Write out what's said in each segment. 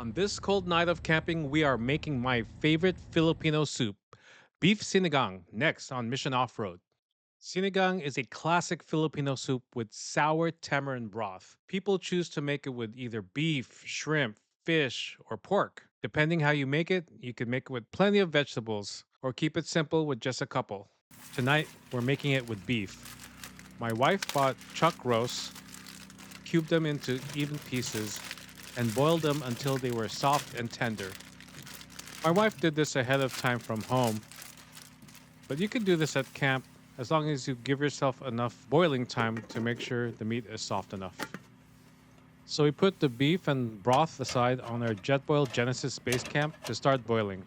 On this cold night of camping, we are making my favorite Filipino soup, beef sinigang, next on Mission Off Road. Sinigang is a classic Filipino soup with sour tamarind broth. People choose to make it with either beef, shrimp, fish, or pork. Depending how you make it, you can make it with plenty of vegetables or keep it simple with just a couple. Tonight, we're making it with beef. My wife bought chuck roasts, cubed them into even pieces, and boiled them until they were soft and tender. My wife did this ahead of time from home, but you can do this at camp as long as you give yourself enough boiling time to make sure the meat is soft enough. So we put the beef and broth aside on our Jetboil Genesis base camp to start boiling.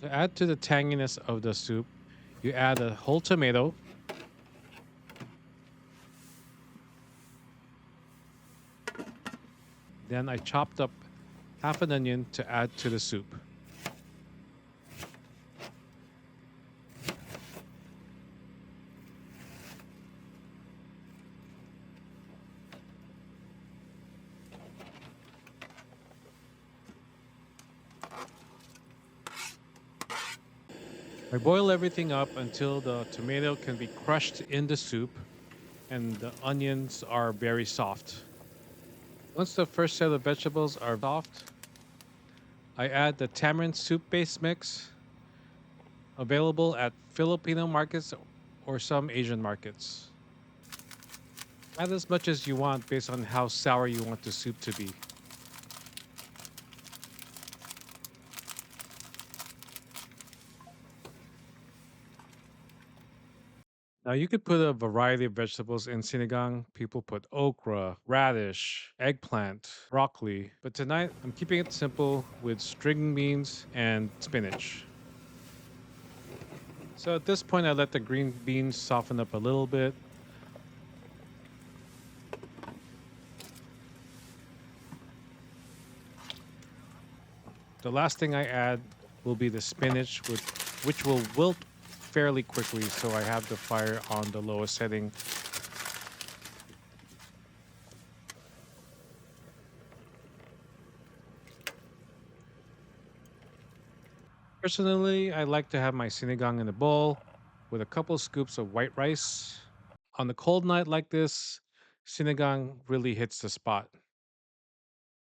To add to the tanginess of the soup, you add a whole tomato. Then I chopped up half an onion to add to the soup. I boil everything up until the tomato can be crushed in the soup and the onions are very soft. Once the first set of vegetables are soft, I add the tamarind soup base mix available at Filipino markets or some Asian markets. Add as much as you want based on how sour you want the soup to be. Now you could put a variety of vegetables in sinigang. People put okra, radish, eggplant, broccoli, but tonight I'm keeping it simple with string beans and spinach. So at this point I let the green beans soften up a little bit. The last thing I add will be the spinach which will wilt fairly quickly, so I have the fire on the lowest setting. Personally, I like to have my sinigang in a bowl with a couple scoops of white rice. On a cold night like this, sinigang really hits the spot.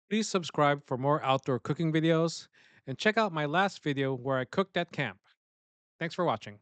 Please subscribe for more outdoor cooking videos and check out my last video where I cooked at camp. Thanks for watching.